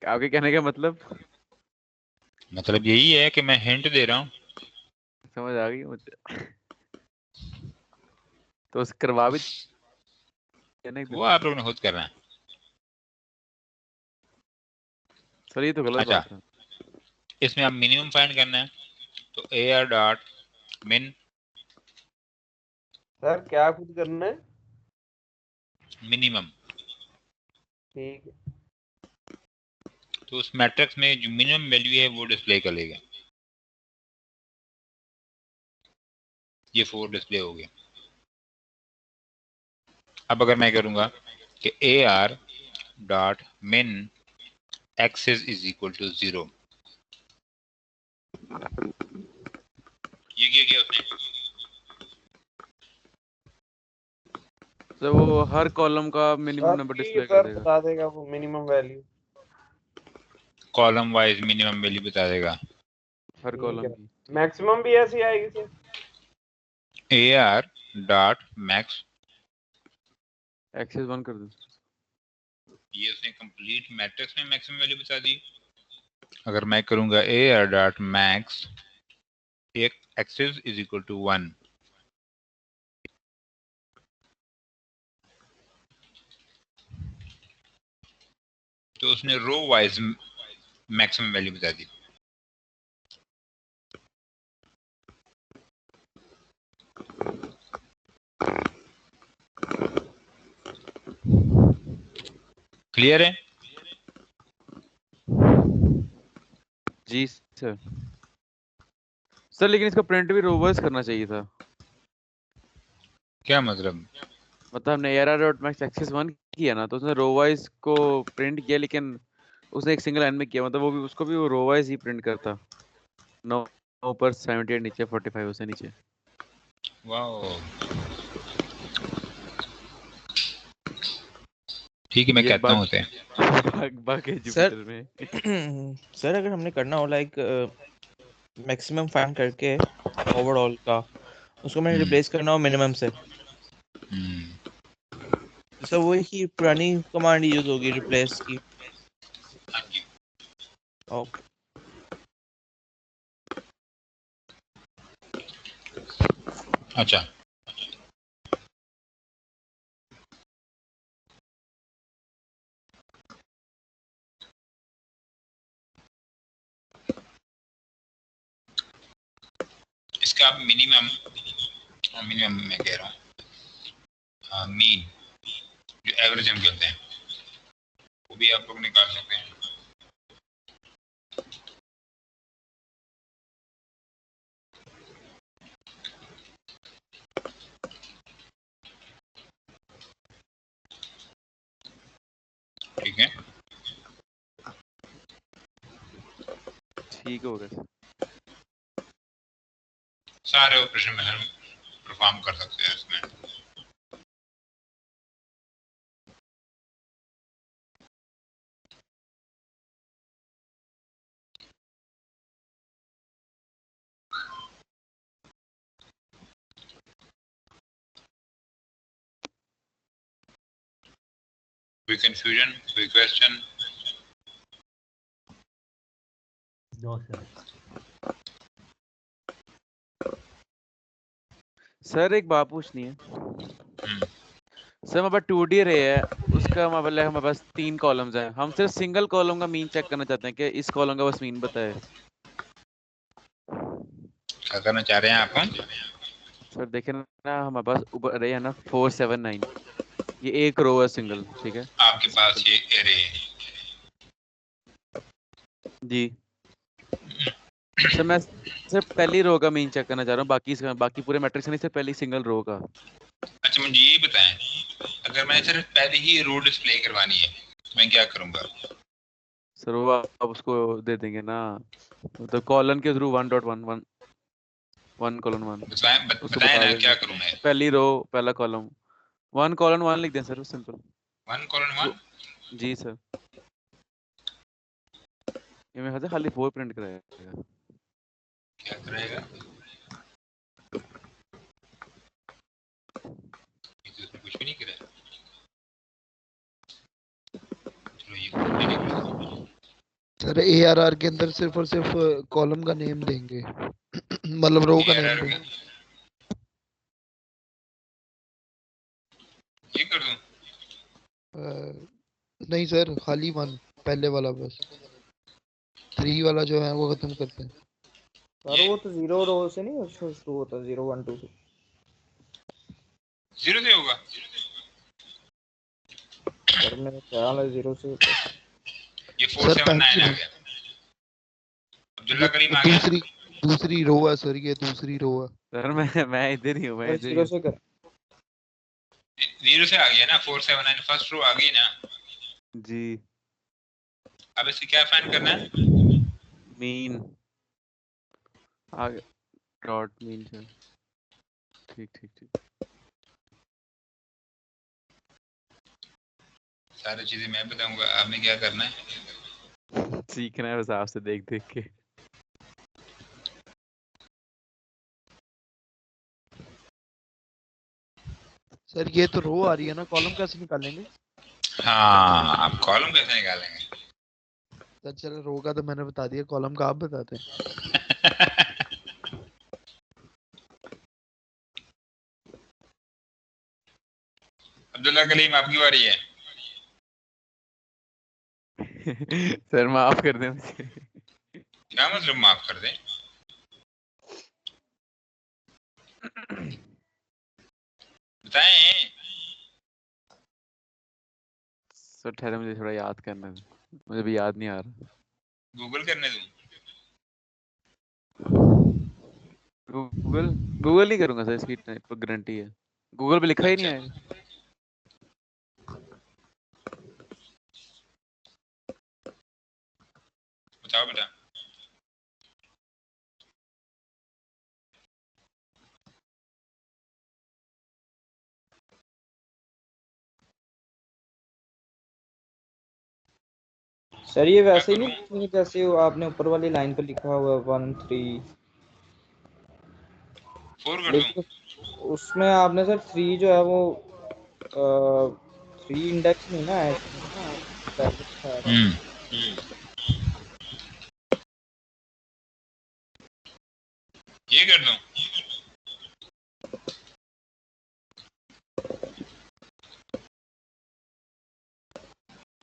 आगे कहने का मतलब यही है कि मैं हिंट दे रहा हूँ। समझ आ गई मुझे। तो उस करवा भी वो आप लोगों ने खुद करना है। सर ये तो गलत अच्छा, बात है। इसमें आप मिनिमम फाइंड करना है, तो AR डॉट मिन। सर क्या खुद करना है? मिनिमम। ठीक है। तो उस मैट्रिक्स में जो मिनिमम वैल्यू है वो डिस्प्ले कर लेगा। ये 4 डिस्प्ले हो गया। अब अगर मैं करूंगा कि AR dot min axis is equal to 0, ये क्या उसने? तो वो हर कॉलम का मिनिमम नंबर डिस्प्ले कर देगा। बता देगा वो minimum value. Column wise minimum value बता देगा हर कॉलम की। मैक्सिमम भी ऐसी आएगी sir? AR dot max axis 1 कर दो। ये उसने कंप्लीट मैट्रिक्स में मैक्सिमम वैल्यू बता दी। अगर मैं करूंगा AR डॉट मैक्स एक एक्सेस इज इक्वल टू 1, तो उसने रो वाइज मैक्सिमम वैल्यू बता दी। क्लियर है? जी सर। सर लेकिन इसका प्रिंट भी रो वाइज करना चाहिए था। क्या मतलब? मतलब हमने ARR.max एक्सेस 1 किया ना, तो उसने रो वाइज को प्रिंट किया, लेकिन उसने एक सिंगल लाइन में किया, मतलब वो भी उसको भी वो रो वाइज ही प्रिंट करता। 9 ऊपर 78 नीचे 45 उससे नीचे। वाओ, ठीक है, मैं ये कहता हूँ बग उसे। बग है सर जुपिटर में। सर अगर हमने करना हो लाइक मैक्सिमम फाइंड करके ओवरऑल का, उसको मैंने रिप्लेस करना हो मिनिमम से, सर वही की पुरानी कमांड यूज होगी रिप्लेस की। ओके अच्छा, इसका आप मिनिमम मैं कह रहा हूँ, मीन जो एवरेज हम कहते हैं, वो भी आप लोग निकाल सकते हैं। ठीक है, ठीक हो गया। सारे ऑपरेशन में हम परफॉर्म कर सकते हैं इसमें। कोई कंफ्यूजन, कोई क्वेश्चन? No sir. सर एक बात पूछनी है सर, हमारे पास 2D रे है, उसका मतलब हमारे पास 3 कॉलम्स हैं, हम सिर्फ सिंगल कॉलम का मीन चेक करना चाहते हैं कि इस कॉलम का बस मीन बताए। क्या करना चाह रहे हैं आप? सर देखें ना, हमारे पास ऊपर रे है ना 479, ये एक रो है सिंगल, ठीक है आपके पास ये एरे है जी। सर मैं सिर्फ पहली रो का मीन चेक करना चाह रहा हूँ, बाकी पूरे मैट्रिक्स नहीं, सिर्फ पहली सिंगल रो का। अच्छा, मुझे ये बताएं, अगर मैंने सिर्फ पहले ही रो डिस्प्ले करवानी है तो मैं क्या करूंगा? सर वो आप उसको दे देंगे ना, तो कॉलन के थ्रू 1.11 1 कॉलन 1 उसको बताएं बता ना, क्या देंगे करूं मैं? पहली रो पहला कॉलम 1 कॉलन 1 लिख दें सर, सिंपल। 1:1 जी सर, ये मेरे ख्याल से खाली 4 प्रिंट कराएगा। क्या करेगा? ये तो कुछ भी नहीं करेगा। चलो ये कोड भी लिख लेता हूं। सर ARR के अंदर सिर्फ और सिर्फ कॉलम का नेम देंगे, मतलब रो का नेम ARR देंगे। ये कर दूं? नहीं सर, खाली 1 पहले वाला बस, 3 वाला जो है वो खत्म करते हैं। सर वो तो 0 रो से नहीं शुरू होता, 0 1 2 से। 0 से होगा? सर मेरा ख्याल है 0 से होता है। ये 479 आ गया। अब्दुल्ला करीम आ गया। दूसरी रो है सर, ये दूसरी रो है। सर मैं इधर ही हूँ, मैं इधर ही 0 से कर 0 से आ गया ना, 479 फर्स्ट रो आ गई ना जी। अब इसे क्या फाइंड करना है? मीन आगे डॉट मीन सर, ठीक ठीक ठीक। सारी चीजें मैं बताऊंगा, आपने क्या करना है? सीखना है बस आपसे देख देख के। सर ये तो रो आ रही है ना, कॉलम कैसे निकालेंगे? हाँ, आप कॉलम कैसे निकालेंगे? सर चलो, रो का तो मैंने बता दिया, कॉलम का आप बताते हैं। अब्दुल्ला कलीम आपकी बारी है। सर माफ कर दें मुझे। क्या मतलब माफ कर दें? बताएं। सर ठहरे, मुझे थोड़ा याद करना है, मुझे भी याद नहीं आ रहा। गूगल करने दूं? गूगल नहीं करूंगा सर, इसकी गारंटी है, गूगल पे लिखा ही नहीं अच्छा, आएगा। बताओ बेटा। सर ये वैसे ही नहीं लिखेंगे जैसे वो आपने ऊपर वाली लाइन पे लिखा हुआ 1 3 4 कर दूं? लेकिन उसमें आपने सर 3 जो है वो 3 इंडेक्स नहीं ना है इसमें ब्रैकेट्स है। ये कर दूं?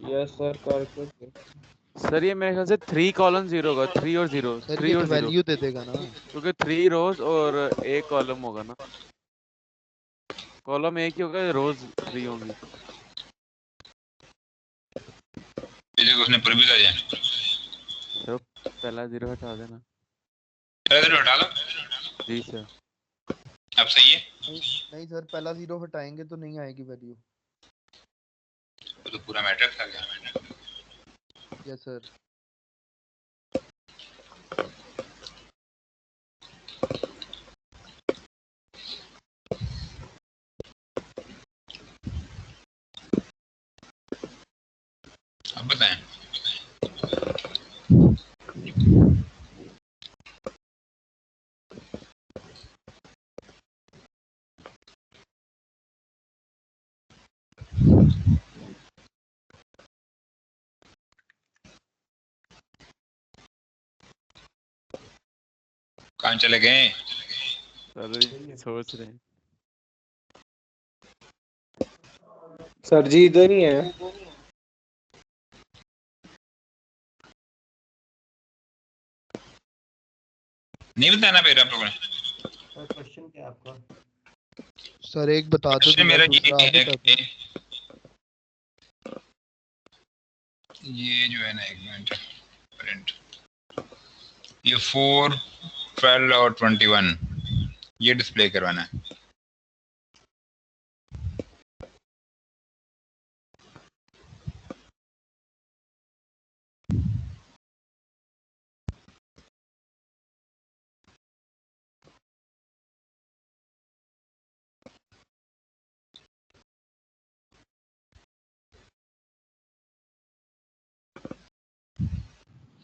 यस सर करके सर ये मेरे ख्याल से 3 कॉलम 0 होगा, 3 और 0, सर 3 ये और तो 0, वैल्यू दे देगा ना। क्योंकि 3 रोज और 1 कॉलम होगा ना, कॉलम 1 ही होगा, रोज 3 होंगी। देखो उसने पूरी भी दिया। सर पहला 0 हटा देना। पहला 0 हटा दो। जी सर। अब सही है? नहीं सर, पहला 0 हटाएंगे तो नहीं आएगी वैल्यू। तो पूरा मैट्रिक्स आ गया। Yes sir. अब बताएं। कहाँ चले गए? सोच रहे हैं सर जी इधर ही है। नहीं बताना मेरा आप लोगों ने। सर क्वेश्चन क्या है आपका? सर एक बता दो, क्वेश्चन मेरा ये दूसरा आप है बता कि दो। ये जो है ना, एक मिनट, प्रिंट, ये 4, 12 और 21 ये डिस्प्ले करवाना है।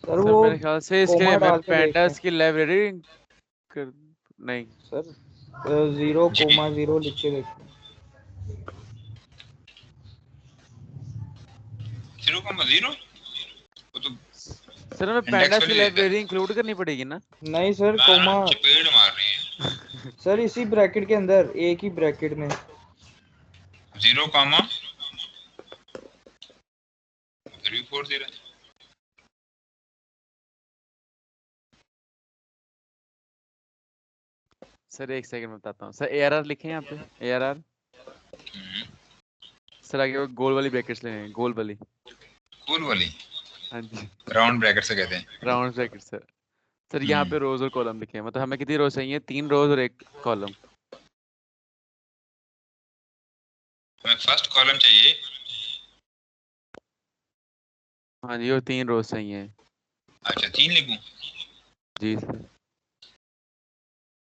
सर सर वो मेरे ख्याल से इसके कोमा लिए मैं डाल के देखें पैंडास की लाइब्रेरी कर... नहीं सर 0,0 लिख के देखें। 0,0 वो तो सर हमें इंडेक्स पैंडास की वैल्यू देता है। लाइब्रेरी इंक्लूड करनी पड़ेगी ना? नहीं सर कोमा चपेट मार रही है। सर इसी ब्रैकेट के अंदर एक ही ब्रैकेट में 0, 3, 4 दे रहा है। सर एक सेकंड में बताता हूँ। सर ARR लिखे हैं यहाँ पे, ARR। सर आगे वो गोल वाली ब्रैकेट्स लेने हैं, गोल वाली। गोल वाली? हाँ जी, राउंड ब्रैकेट से कहते हैं। Round bracket sir. सर यहाँ पे रोज और कॉलम लिखे हैं, मतलब हमें कितनी रोज चाहिए? 3 रोज और 1 कॉलम। हमें फर्स्ट कॉलम चाहिए। हाँ जी, और 3 रोज चाहिए। अच्छा 3 लिखूं? जी सर।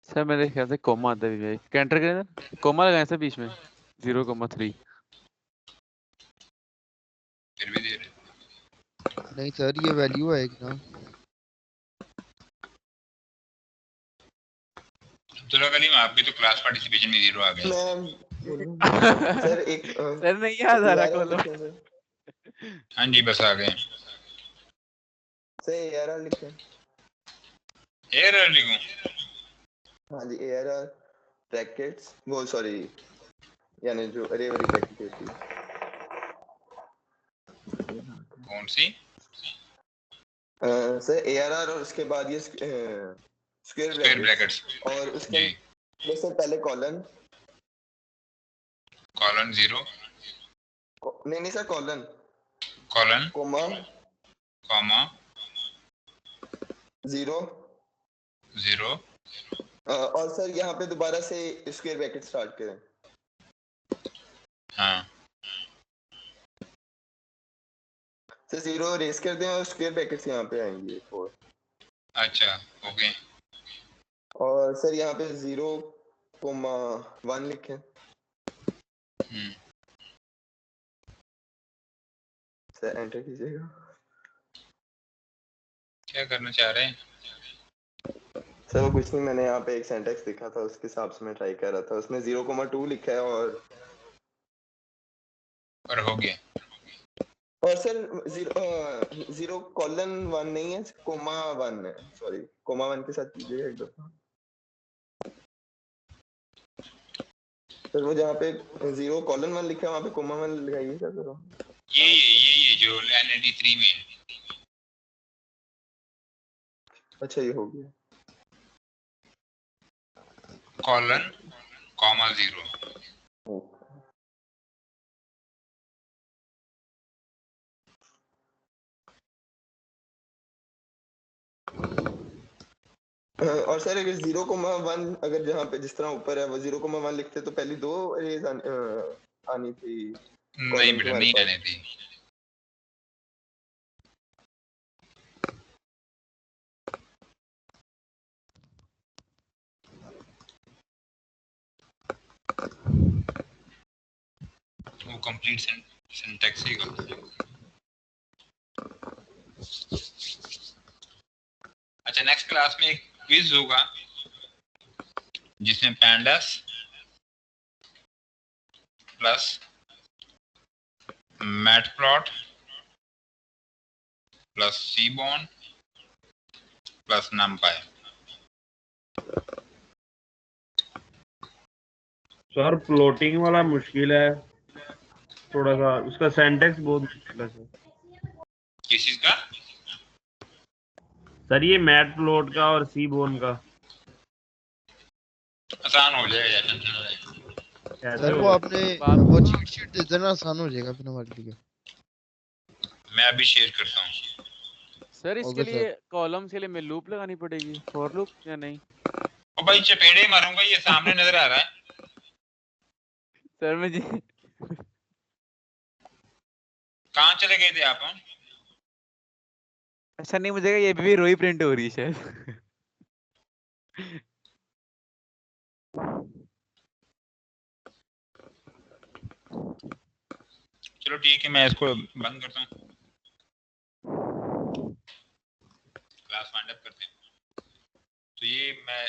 सर मेरे ख्याल से कोमा आता है, कैंटर करें सर, कोमा लगाएं सर बीच में 0,3। फिर भी दे रहे। नहीं सर ये वैल्यू आएगी ना। अब्दुल्ला करीम आप भी तो क्लास पार्टिसिपेशन में 0 आ गए। सर एक सर नहीं याद आ रहा कॉलम। हाँ जी बस आ गए। सर ARR लिखें। ARR लिखूं? हाँ जी ARR ब्रैकेट्स, वो सॉरी यानी जो अरे वाली ब्रैकेट होती है। कौन सी? सर ARR और उसके बाद ये स्क्वायर ब्रैकेट्स और उसके से पहले कॉलन 0, नहीं सर कॉलन कोमा 0 और सर यहाँ पे दोबारा से स्क्वायर ब्रैकेट स्टार्ट करें। हाँ सर 0 रेस कर दें और स्क्वायर ब्रैकेट्स यहाँ पे आएंगे 4। अच्छा ओके। और सर यहाँ पे 0,1 लिखें। सर एंटर कीजिएगा। क्या करना चाह रहे हैं? सर वो कुछ नहीं, मैंने यहाँ पे एक सिंटैक्स लिखा था उसके हिसाब से मैं ट्राई कर रहा था। उसमें 0,2 लिखा है और हो गया। और सर 0,1 नहीं है, ,1 है। सॉरी, ,1 के साथ कीजिएगा एक दफा। सर वो जहाँ पे 0,1 लिखा है वहाँ पे ,1 लगाइएगा सर। ये जो NLD3 में। अच्छा ये हो गया। :,0 और सर अगर 0,1 अगर जहाँ पे जिस तरह ऊपर है वो 0,1 लिखते तो पहली 2 रेज आनी थी। नहीं बेटा नहीं आने थी। वो कंप्लीट सिंटैक्स ही करता है। अच्छा नेक्स्ट क्लास में एक क्विज होगा जिसमें pandas plus matplot plus seaborn plus numpy. Sir plotting वाला मुश्किल है थोड़ा सा, उसका सिंटैक्स बहुत मुश्किल है सर। किस चीज का? सर ये मैट प्लॉट का और सी बोन का आसान हो जाएगा यार, टेंशन ना ले। सर वो आपने वो चीट शीट दे देना, आसान हो जाएगा फिर हमारे लिए। मैं अभी शेयर करता हूँ। सर इसके लिए कॉलम्स के लिए मैं लूप लगानी पड़ेगी, फॉर लूप या नहीं? ओ भाई चपेड़े मारूंगा, ये सामने नजर आ रहा है। सर मुझे कहाँ चले गए थे आप? अच्छा नहीं, मुझे ये भी रोई प्रिंट हो रही है शायद। चलो ठीक है, मैं इसको बंद करता हूँ, क्लास वाइंड अप करते हैं। तो ये मैं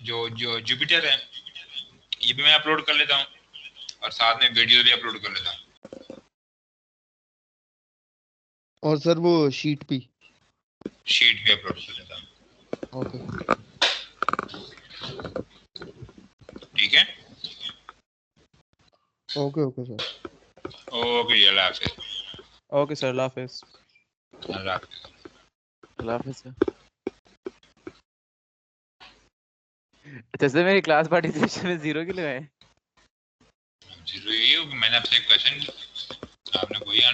जो जुपिटर है ये भी मैं अपलोड कर लेता हूँ और साथ में वीडियो भी अपलोड कर लेता हूँ। और सर वो शीट भी अपलोड कर लेता हूँ। ओके ठीक है। Okay sir. ओके अल्लाह हाफिज़। ओके सर, अल्लाह हाफिज़। अल्लाह हाफिज़। अल्लाह हाफिज़ सर। अच्छा सर मेरी क्लास पार्टिसिपेशन में 0 क्यों लगाए? 0 ये मैंने आपसे एक क्वेश्चन, आपने कोई